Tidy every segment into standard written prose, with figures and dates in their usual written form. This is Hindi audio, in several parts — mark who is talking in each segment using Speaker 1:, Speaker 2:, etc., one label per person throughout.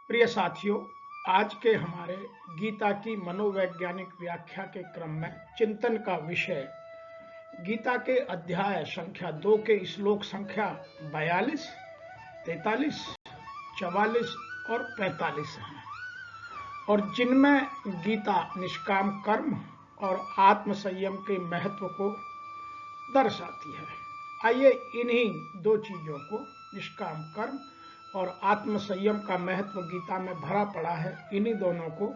Speaker 1: प्रिय साथियों, आज के हमारे गीता की मनोवैज्ञानिक व्याख्या के क्रम में चिंतन का विषय गीता के अध्याय संख्या 2 के श्लोक संख्या 42, 43, 44 और 45 हैं और जिनमें गीता निष्काम कर्म और आत्म संयम के महत्व को दर्शाती है। आइए इन्हीं दो चीजों को, निष्काम कर्म और आत्म संयम का महत्व गीता में भरा पड़ा है, इन्हीं दोनों को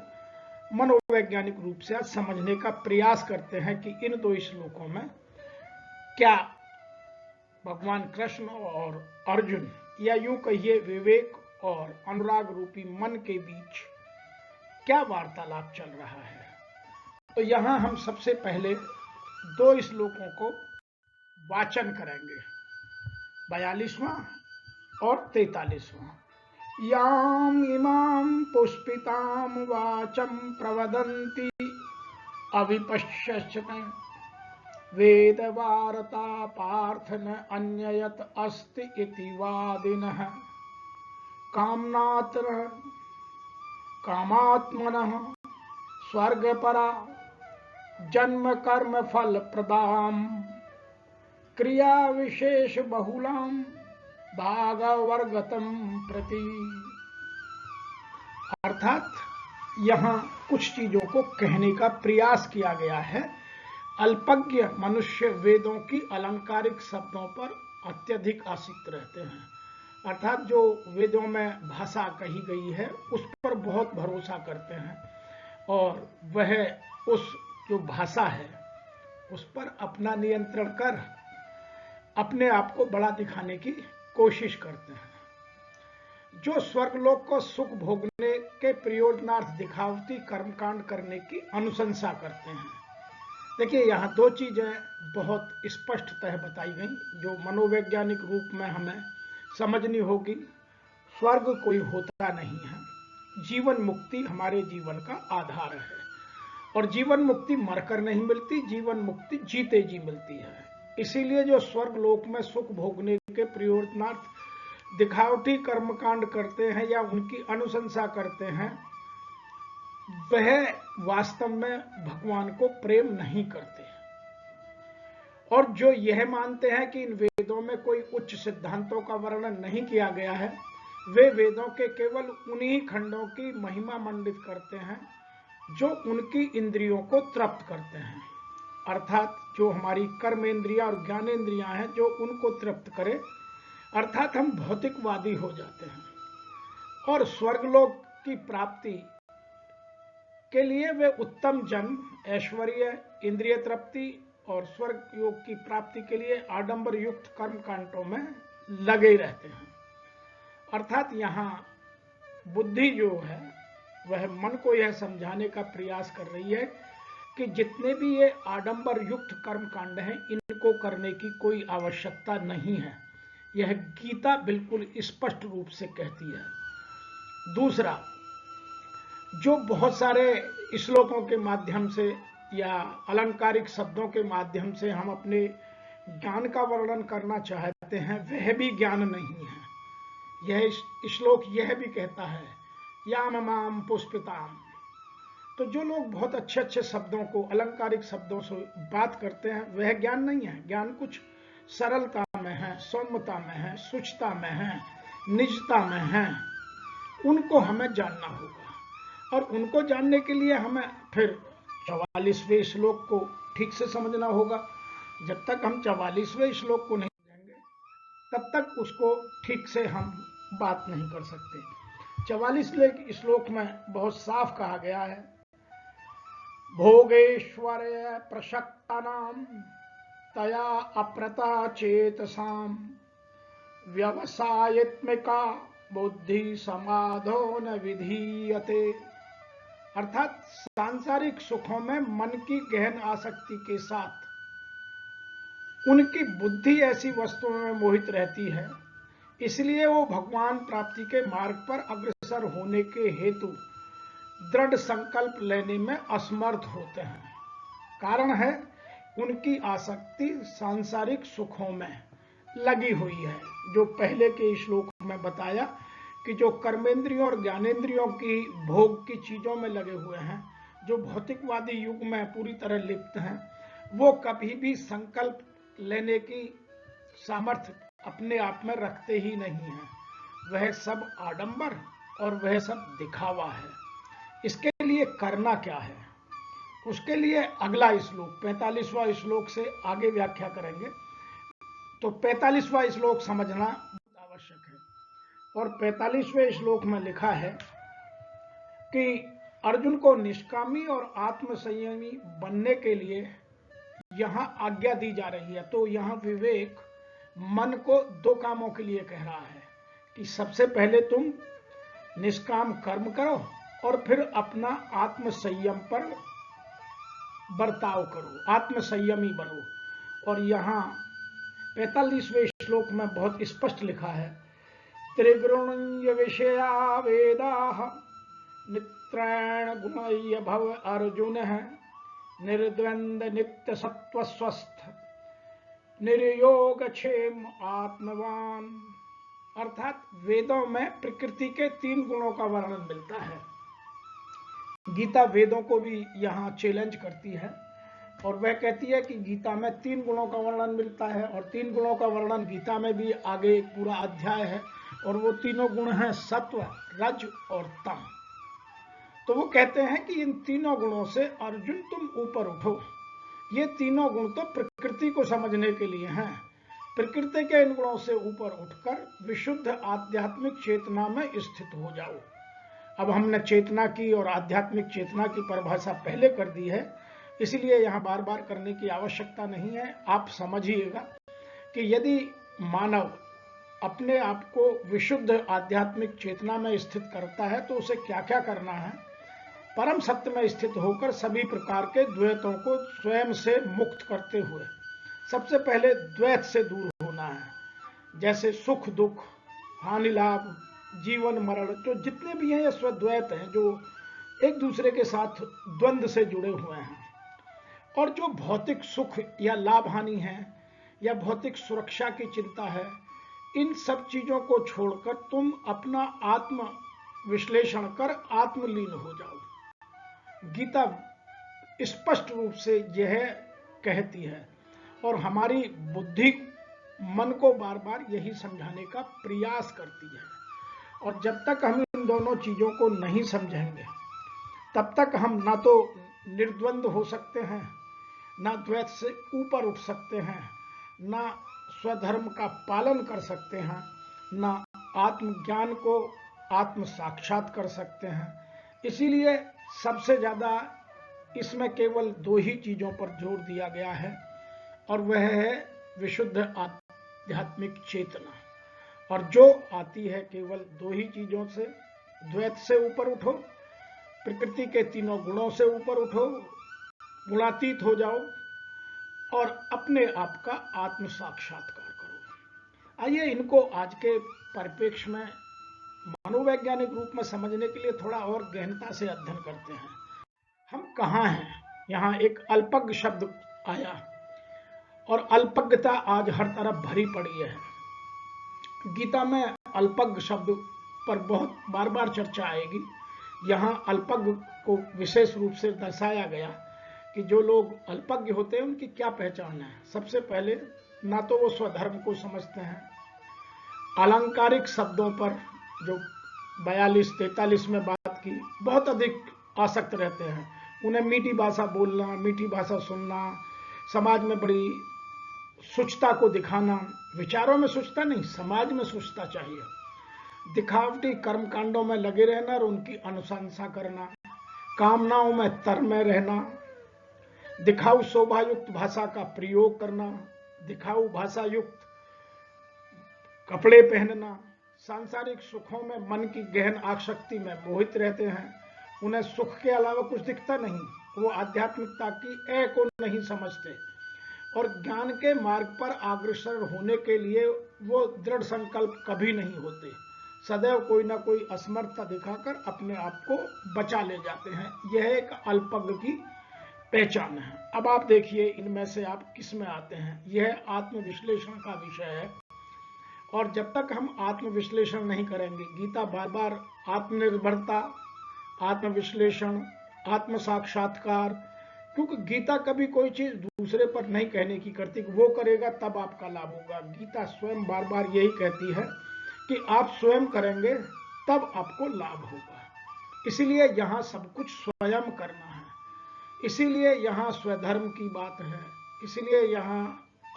Speaker 1: मनोवैज्ञानिक रूप से आज समझने का प्रयास करते हैं कि इन दो श्लोकों में क्या भगवान कृष्ण और अर्जुन, या यूं कहिए विवेक और अनुराग रूपी मन के बीच क्या वार्तालाप चल रहा है। तो यहां हम सबसे पहले दो श्लोकों को वाचन करेंगे, 42वां और 43वां। याम इमाम पुष्पिताम वाचम प्रवदन्ति अविपश्यन् वेद वार्ता पार्थ न अन्ययत अस्ति इति वादिनः कामात्मनः स्वर्गपरा जन्म कर्म फल प्रदाम क्रिया विशेष बहुलाम भागवर्गतम प्रति। अर्थात यहाँ कुछ चीजों को कहने का प्रयास किया गया है। अल्पज्ञ मनुष्य वेदों की अलंकारिक शब्दों पर अत्यधिक आसक्त रहते हैं, अर्थात जो वेदों में भाषा कही गई है उस पर बहुत भरोसा करते हैं और वह उस जो भाषा है उस पर अपना नियंत्रण कर अपने आप को बड़ा दिखाने की कोशिश करते हैं। जो स्वर्गलोक को सुख भोगने के प्रयोजनार्थ दिखावटी कर्मकांड करने की अनुशंसा करते हैं। देखिए, यहाँ दो चीजें बहुत स्पष्टतः बताई गई जो मनोवैज्ञानिक रूप में हमें समझनी होगी। स्वर्ग कोई होता नहीं है, जीवन मुक्ति हमारे जीवन का आधार है और जीवन मुक्ति मरकर नहीं मिलती, जीवन मुक्ति जीते जी मिलती है। इसीलिए जो स्वर्ग लोक में सुख भोगने के प्रयोजनार्थ दिखावटी कर्मकांड करते हैं या उनकी अनुशंसा करते हैं, वह वास्तव में भगवान को प्रेम नहीं करते। और जो यह मानते हैं कि इन वेदों में कोई उच्च सिद्धांतों का वर्णन नहीं किया गया है, वे वेदों के केवल उन्हीं खंडों की महिमा मंडित करते हैं जो उनकी इंद्रियों को तृप्त करते हैं, अर्थात जो हमारी कर्मेंद्रियां और ज्ञानेंद्रियां हैं जो उनको तृप्त करे, अर्थात हम भौतिकवादी हो जाते हैं। और स्वर्गलोक की प्राप्ति के लिए वे उत्तम जन्म, ऐश्वर्य, इंद्रिय तृप्ति और स्वर्ग योग की प्राप्ति के लिए आडंबर युक्त कर्मकांडों में लगे रहते हैं। अर्थात यहाँ बुद्धि जो है वह मन को यह समझाने का प्रयास कर रही है कि जितने भी ये आडंबर युक्त कर्मकांड हैं इनको करने की कोई आवश्यकता नहीं है। यह गीता बिल्कुल स्पष्ट रूप से कहती है। दूसरा, जो बहुत सारे श्लोकों के माध्यम से या अलंकारिक शब्दों के माध्यम से हम अपने ज्ञान का वर्णन करना चाहते हैं, वह भी ज्ञान नहीं है। यह श्लोक यह भी कहता है याम माम पुष्पिताम। तो जो लोग बहुत अच्छे अच्छे शब्दों को, अलंकारिक शब्दों से बात करते हैं, वह ज्ञान नहीं है। ज्ञान कुछ सरलता में है, सौम्यता में है, शुचिता में है, निजता में है। उनको हमें जानना होगा और उनको जानने के लिए हमें फिर 44वें श्लोक को ठीक से समझना होगा। जब तक हम 44वें श्लोक को नहीं समझेंगे तब तक उसको ठीक से हम बात नहीं कर सकते। 44वें श्लोक में बहुत साफ कहा गया है, भोगेश्वर्य प्रशक्तानाम तया अप्रता चेतसाम व्यवसायित्मिका बुद्धि समाधो न विधीयते। अर्थात सांसारिक सुखों में मन की गहन आसक्ति के साथ उनकी बुद्धि ऐसी वस्तुओं में मोहित रहती है, इसलिए वो भगवान प्राप्ति के मार्ग पर अग्रसर होने के हेतु दृढ़ संकल्प लेने में असमर्थ होते हैं। कारण है उनकी आसक्ति सांसारिक सुखों में लगी हुई है, जो पहले के श्लोक में बताया कि जो कर्मेंद्रियों और ज्ञानेंद्रियों की भोग की चीजों में लगे हुए हैं, जो भौतिकवादी युग में पूरी तरह लिप्त हैं, वो कभी भी संकल्प लेने की सामर्थ्य अपने आप में रखते ही नहीं हैं। वह सब आडंबर और वह सब दिखावा है। इसके लिए करना क्या है, उसके लिए अगला श्लोक 45वां श्लोक से आगे व्याख्या करेंगे। तो 45वां श्लोक समझना बहुत आवश्यक है। और 45वें श्लोक में लिखा है कि अर्जुन को निष्कामी और आत्मसंयमी बनने के लिए यहां आज्ञा दी जा रही है। तो यहां विवेक मन को दो कामों के लिए कह रहा है कि सबसे पहले तुम निष्काम कर्म करो और फिर अपना आत्मसंयम पर बर्ताव करो, आत्मसंयमी बनो। और यहां 45वें श्लोक में बहुत स्पष्ट लिखा है, त्रिगुण्य विषया वेदाः नित्रैण गुणय्य भव अर्जुन निर्द्वंद नित्य सत्व स्वस्थ निर्योग क्षेम आत्मवान। अर्थात वेदों में प्रकृति के 3 गुणों का वर्णन मिलता है। गीता वेदों को भी यहां चैलेंज करती है और वह कहती है कि गीता में 3 गुणों का वर्णन मिलता है और 3 गुणों का वर्णन गीता में भी आगे एक पूरा अध्याय है और वो तीनों गुण हैं सत्व, रज और तम। तो वो कहते हैं कि इन तीनों गुणों से अर्जुन तुम ऊपर उठो। ये तीनों गुण तो प्रकृति को समझने के लिए हैं। प्रकृति के इन गुणों से ऊपर उठकर विशुद्ध आध्यात्मिक चेतना में स्थित हो जाओ। अब हमने चेतना की और आध्यात्मिक चेतना की परिभाषा पहले कर दी है, इसलिए यहां बार बार करने की आवश्यकता नहीं है। आप समझिएगा कि यदि मानव अपने आप को विशुद्ध आध्यात्मिक चेतना में स्थित करता है तो उसे क्या क्या करना है। परम सत्य में स्थित होकर सभी प्रकार के द्वैतों को स्वयं से मुक्त करते हुए सबसे पहले द्वैत से दूर होना है। जैसे सुख दुख, हानि लाभ, जीवन मरण, तो जितने भी हैं ये स्वद्वैत हैं जो एक दूसरे के साथ द्वंद्व से जुड़े हुए हैं। और जो भौतिक सुख या लाभ हानि है या भौतिक सुरक्षा की चिंता है, इन सब चीजों को छोड़कर तुम अपना आत्म विश्लेषण कर आत्मलीन हो जाओ। गीता स्पष्ट रूप से यह कहती है और हमारी बुद्धि मन को बार बार यही समझाने का प्रयास करती है। और जब तक हम इन दोनों चीजों को नहीं समझेंगे तब तक हम ना तो निर्द्वंद हो सकते हैं, ना द्वैत से ऊपर उठ सकते हैं, ना स्वधर्म का पालन कर सकते हैं, ना आत्मज्ञान को आत्म साक्षात कर सकते हैं। इसीलिए सबसे ज्यादा इसमें केवल 2 ही चीजों पर जोर दिया गया है और वह है विशुद्ध आध्यात्मिक चेतना। और जो आती है केवल 2 ही चीजों से, द्वैत से ऊपर उठो, प्रकृति के तीनों गुणों से ऊपर उठो, गुणातीत हो जाओ और अपने आप का आत्म साक्षात्कार करो। आइए इनको आज के परिप्रेक्ष्य में मनोवैज्ञानिक रूप में समझने के लिए थोड़ा और गहनता से अध्ययन करते हैं। हम कहाँ हैं? यहाँ एक अल्पज्ञ शब्द आया और अल्पज्ञता आज हर तरफ भरी पड़ी है। गीता में अल्पज्ञ शब्द पर बहुत बार बार चर्चा आएगी। यहाँ अल्पज्ञ को विशेष रूप से दर्शाया गया कि जो लोग अल्पज्ञ होते हैं उनकी क्या पहचान है। सबसे पहले ना तो वो स्वधर्म को समझते हैं, अलंकारिक शब्दों पर जो 42-43 में बात की बहुत अधिक आसक्त रहते हैं। उन्हें मीठी भाषा बोलना, मीठी भाषा सुनना, समाज में बड़ी शुचिता को दिखाना, विचारों में शुचिता नहीं, समाज में शुचिता चाहिए, दिखावटी कर्मकांडों में लगे रहना और उनकी अनुशंसा करना, कामनाओं में तन्मय रहना, दिखाऊ शोभायुक्त भाषा का प्रयोग करना, दिखाऊ भाषा युक्त कपड़े पहनना, सांसारिक सुखों में मन की गहन आसक्ति में मोहित रहते हैं। उन्हें सुख के अलावा कुछ दिखता नहीं, वो आध्यात्मिकता की ए को नहीं समझते और ज्ञान के मार्ग पर अग्रसर होने के लिए वो दृढ़ संकल्प कभी नहीं होते। सदैव कोई ना कोई असमर्थता दिखाकर अपने आप को बचा ले जाते हैं। यह एक अल्पज्ञ की पहचान है। अब आप देखिए इनमें से आप किस में आते हैं। यह आत्मविश्लेषण का विषय है और जब तक हम आत्मविश्लेषण नहीं करेंगे, गीता बार बार आत्मनिर्भरता, आत्मविश्लेषण, आत्म साक्षात्कार, क्योंकि गीता कभी कोई चीज दूसरे पर नहीं कहने की करती, वो करेगा तब आपका लाभ होगा। गीता स्वयं बार बार यही कहती है कि आप स्वयं करेंगे तब आपको लाभ होगा। इसीलिए यहाँ सब कुछ स्वयं करना है, इसीलिए यहाँ स्वधर्म की बात है, इसीलिए यहाँ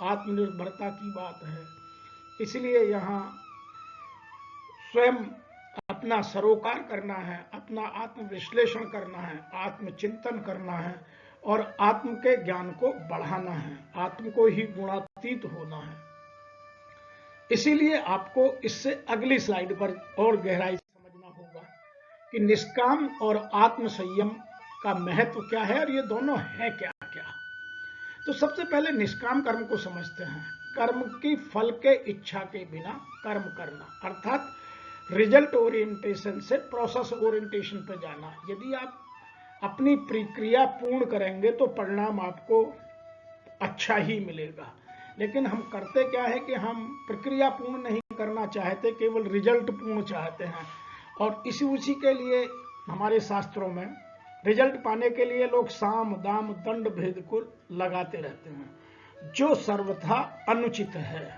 Speaker 1: आत्मनिर्भरता की बात है, इसलिए यहाँ स्वयं अपना सरोकार करना है, अपना आत्मविश्लेषण करना है, आत्मचिंतन करना है और आत्म के ज्ञान को बढ़ाना है, आत्म को ही गुणातीत होना है। इसीलिए आपको इससे अगली स्लाइड पर और गहराई से समझना होगा कि निष्काम और आत्म संयम का महत्व क्या है और ये दोनों है क्या क्या। तो सबसे पहले निष्काम कर्म को समझते हैं। कर्म की फल के इच्छा के बिना कर्म करना, अर्थात रिजल्ट ओरिएंटेशन से प्रोसेस ओरिएंटेशन पर जाना। यदि आप अपनी प्रक्रिया पूर्ण करेंगे तो परिणाम आपको अच्छा ही मिलेगा, लेकिन हम करते क्या है कि हम प्रक्रिया पूर्ण नहीं करना चाहते, केवल रिजल्ट पूर्ण चाहते हैं। और उसी के लिए हमारे शास्त्रों में रिजल्ट पाने के लिए लोग साम दाम दंड भेद को लगाते रहते हैं, जो सर्वथा अनुचित है।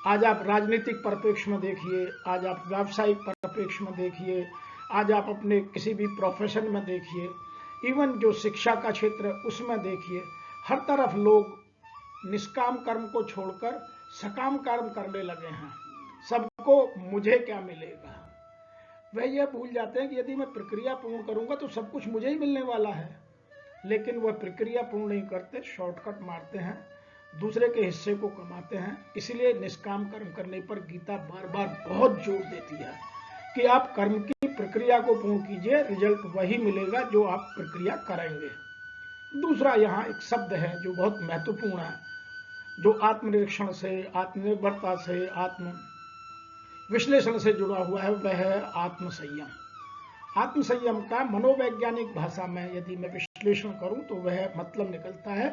Speaker 1: आज आप राजनीतिक परिप्रेक्ष्य में देखिए, आज आप व्यावसायिक परिप्रेक्ष्य में देखिए, आज आप अपने किसी भी प्रोफेशन में देखिए, इवन जो शिक्षा का क्षेत्र है उसमें देखिए, हर तरफ लोग निष्काम कर्म को छोड़कर सकाम कर्म करने लगे हैं। सबको मुझे क्या मिलेगा, वह यह भूल जाते हैं कि यदि मैं प्रक्रिया पूर्ण करूंगा तो सब कुछ मुझे ही मिलने वाला है। लेकिन वह प्रक्रिया पूर्ण नहीं करते, शॉर्टकट मारते हैं, दूसरे के हिस्से को कमाते हैं। इसलिए निष्काम कर्म करने पर गीता बार बार बहुत जोर देती है कि आप कर्म की प्रक्रिया को पूर्ण कीजिए, रिजल्ट वही मिलेगा जो आप प्रक्रिया करेंगे। दूसरा यहाँ एक शब्द है जो बहुत महत्वपूर्ण है, जो आत्मनिरीक्षण से, आत्मनिर्भरता से, आत्म विश्लेषण से जुड़ा हुआ है, वह है आत्मसंयम। आत्मसंयम का मनोवैज्ञानिक भाषा में यदि मैं विश्लेषण करूं तो वह मतलब निकलता है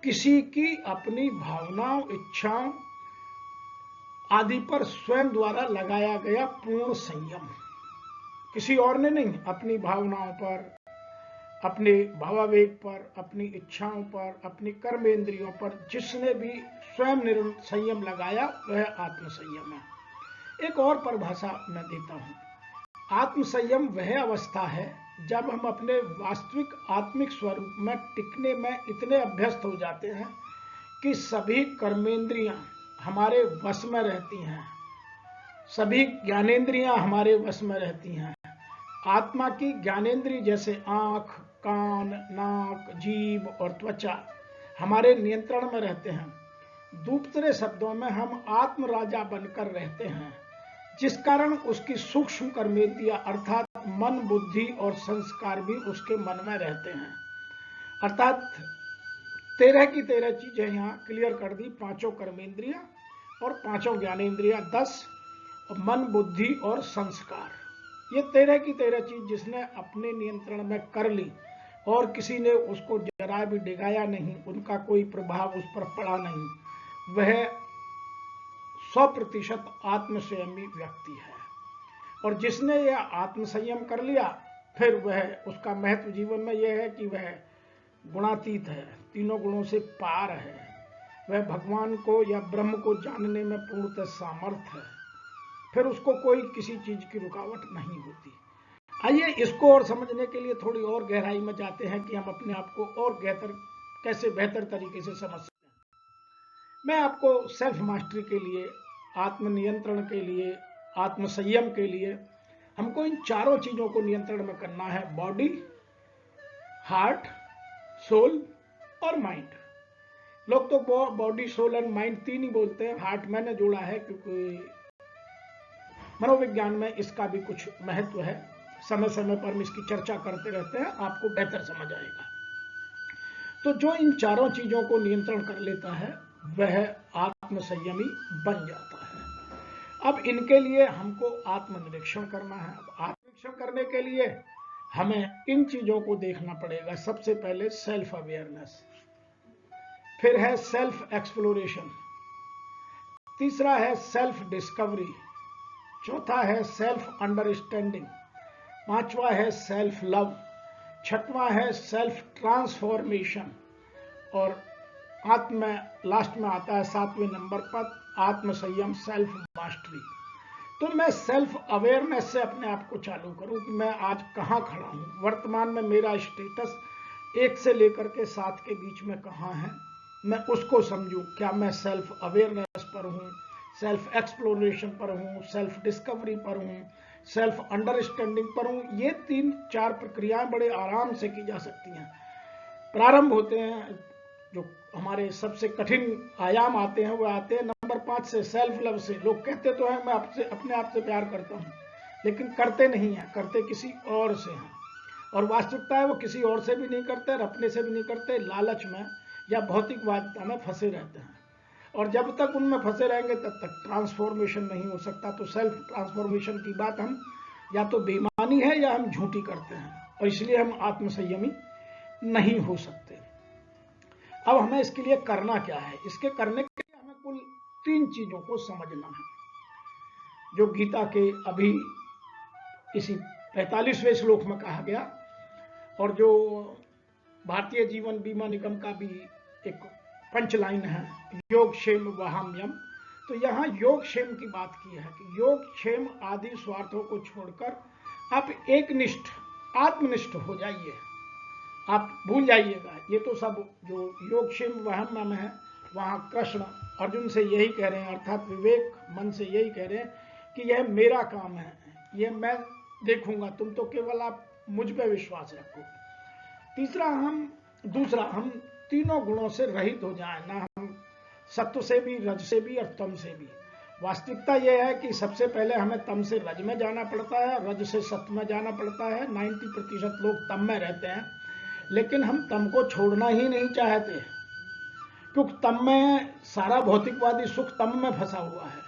Speaker 1: किसी की अपनी भावनाओं, इच्छाओं आदि पर स्वयं द्वारा लगाया गया पूर्ण संयम। किसी और ने नहीं, अपनी भावनाओं पर, अपने भावावेग पर, अपनी इच्छाओं पर, अपनी कर्मेंद्रियों पर जिसने भी स्वयं संयम लगाया वह आत्मसंयम है। एक और परिभाषा मैं देता हूं, आत्मसंयम वह अवस्था है जब हम अपने वास्तविक आत्मिक स्वरूप में टिकने में इतने अभ्यस्त हो जाते हैं कि सभी कर्मेंद्रियां हमारे वश में रहती हैं, सभी ज्ञानेंद्रियां हमारे वश में रहती हैं। आत्मा की ज्ञानेंद्रिय जैसे आंख, कान, नाक, जीभ और त्वचा हमारे नियंत्रण में रहते हैं। दूसरे शब्दों में हम आत्म राजा बनकर रहते हैं, जिस कारण उसकी सूक्ष्म कर्मेंद्रियां अर्थात मन, बुद्धि और संस्कार भी उसके मन में रहते हैं। अर्थात 13 की 13 चीजें यहाँ क्लियर कर दी, पांचों कर्मेंद्रियां और पांचों ज्ञानेंद्रियां 10 और मन, बुद्धि और संस्कार। ये 13 की 13 चीज जिसने अपने नियंत्रण में कर ली और किसी ने उसको जरा भी डिगाया नहीं, उनका कोई प्रभाव उस पर पड़ा नहीं, वह 100% आत्मसंयमी व्यक्ति है। और जिसने यह आत्मसंयम कर लिया, फिर वह, उसका महत्व जीवन में यह है कि वह गुणातीत है, तीनों गुणों से पार है, वह भगवान को या ब्रह्म को जानने में पूर्णतः समर्थ है, फिर उसको कोई किसी चीज की रुकावट नहीं होती। आइए इसको और समझने के लिए थोड़ी और गहराई में जाते हैं कि हम अपने आप को और कैसे बेहतर तरीके से समझ सकते हैं। मैं आपको सेल्फ मास्टरी के लिए, आत्मनियंत्रण के लिए, आत्मसंयम के लिए हमको इन चारों चीजों को नियंत्रण में करना है, बॉडी, हार्ट, सोल और माइंड। लोग तो बॉडी, सोल एंड माइंड तीन ही बोलते हैं, हार्ट मैंने जोड़ा है क्योंकि मनोविज्ञान में इसका भी कुछ महत्व है, समय समय पर हम इसकी चर्चा करते रहते हैं, आपको बेहतर समझ आएगा। तो जो इन चारों चीजों को नियंत्रण कर लेता है वह आत्मसंयमी बन जाता है। अब इनके लिए हमको आत्मनिरीक्षण करना है। अब आत्मनिरीक्षण करने के लिए हमें इन चीजों को देखना पड़ेगा। सबसे पहले सेल्फ अवेयरनेस, फिर है सेल्फ एक्सप्लोरेशन, तीसरा है सेल्फ डिस्कवरी, चौथा है सेल्फ अंडरस्टैंडिंग, पांचवा है सेल्फ लव, छठवां है सेल्फ ट्रांसफॉर्मेशन, और लास्ट में आता है 7वें नंबर पर आत्म संयम, सेल्फ मास्टरी। तो मैं सेल्फ अवेयरनेस से अपने आप को चालू करूं कि मैं आज कहां खड़ा हूं, वर्तमान में मेरा स्टेटस 1 से लेकर के 7 के बीच में कहां है, मैं उसको समझूं। क्या मैं सेल्फ अवेयरनेस पर हूं, सेल्फ एक्सप्लोरेशन पर हूं, सेल्फ डिस्कवरी पर हूं, सेल्फ अंडरस्टैंडिंग पर हूं। ये 3-4 प्रक्रियाएं बड़े आराम से की जा सकती हैं। प्रारंभ होते हैं, जो हमारे सबसे कठिन आयाम आते हैं वो आते हैं नंबर 5 से, सेल्फ लव से। लोग कहते तो हैं मैं अपने आप से प्यार करता हूं, लेकिन करते नहीं हैं, करते किसी और से हैं। और वास्तविकता है वो किसी और से भी नहीं करते और अपने से भी नहीं करते, लालच में या भौतिकवादिता में फंसे रहते हैं। और जब तक उनमें फंसे रहेंगे तब तक ट्रांसफॉर्मेशन नहीं हो सकता। तो सेल्फ ट्रांसफॉर्मेशन की बात हम या तो बेईमानी है या हम झूठी करते हैं, और इसलिए हम आत्मसंयमी नहीं हो सकते। अब हमें इसके लिए करना क्या है? इसके करने के लिए हमें कुल 3 चीजों को समझना है, जो गीता के अभी इसी 45वें श्लोक में कहा गया, और जो भारतीय जीवन बीमा निगम का भी एक पंचलाइन है, योग क्षेम वहाम्यम। तो यहाँ योग क्षेम की बात की है कि योग क्षेम आदि स्वार्थों को छोड़कर आप एकनिष्ठ आत्मनिष्ठ हो जाइए, आप भूल जाइएगा। ये तो सब जो योग क्षेम वहाम्यम है, वहाँ कृष्ण अर्जुन से यही कह रहे हैं, अर्थात विवेक मन से यही कह रहे हैं कि यह मेरा काम है, यह मैं देखूंगा, तुम तो केवल आप मुझ पे विश्वास रखो। दूसरा हम तीनों गुणों से रहित हो जाएं, ना हम सत्व से भी, रज से भी और तम से भी। वास्तविकता यह है कि सबसे पहले हमें तम से रज में जाना पड़ता है, रज से सत्व में जाना पड़ता है। 90% लोग तम में रहते हैं, लेकिन हम तम को छोड़ना ही नहीं चाहते, क्योंकि तम में सारा भौतिकवादी सुख तम में फंसा हुआ है।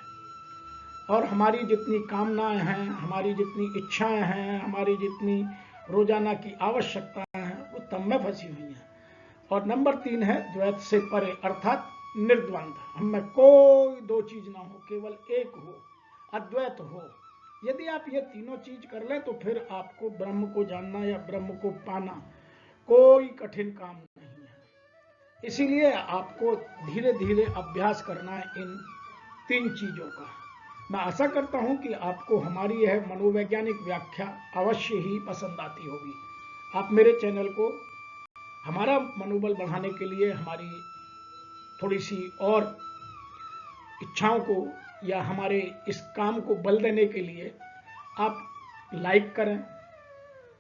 Speaker 1: और हमारी जितनी कामनाएं हैं, हमारी जितनी इच्छाएं हैं, हमारी जितनी रोजाना की आवश्यकताएं हैं, वो तम में फंसी हुई हैं। और नंबर 3 है द्वैत से परे, अर्थात निर्द्वंद। हमें कोई 2 चीज ना हो, केवल एक हो, अद्वैत हो। यदि आप ये तीनों चीज कर लें तो फिर आपको ब्रह्म को जानना या ब्रह्म को पाना कोई कठिन काम नहीं है। इसीलिए आपको धीरे धीरे अभ्यास करना है इन 3 चीजों का। मैं आशा करता हूं कि आपको हमारी यह मनोवैज्ञानिक व्याख्या अवश्य ही पसंद आती होगी। आप मेरे चैनल को हमारा मनोबल बढ़ाने के लिए, हमारी थोड़ी सी और इच्छाओं को या हमारे इस काम को बल देने के लिए आप लाइक करें,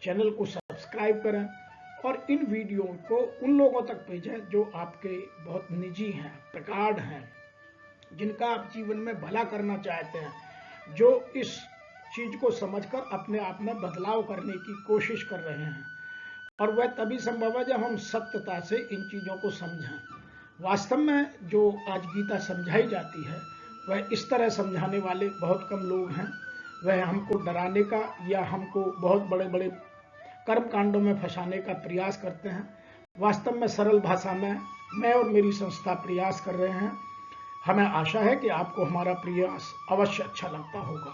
Speaker 1: चैनल को सब्सक्राइब करें, और इन वीडियो को उन लोगों तक भेजें जो आपके बहुत निजी हैं, प्रगाढ़ हैं, जिनका आप जीवन में भला करना चाहते हैं, जो इस चीज को समझकर अपने आप में बदलाव करने की कोशिश कर रहे हैं। और वह तभी संभव है जब हम सत्यता से इन चीजों को समझें। वास्तव में जो आज गीता समझाई जाती है, वह इस तरह समझाने वाले बहुत कम लोग हैं। वह हमको डराने का या हमको बहुत बड़े बड़े कर्म कांडों में फंसाने का प्रयास करते हैं। वास्तव में सरल भाषा में मैं और मेरी संस्था प्रयास कर रहे हैं। हमें आशा है कि आपको हमारा प्रयास अवश्य अच्छा लगता होगा।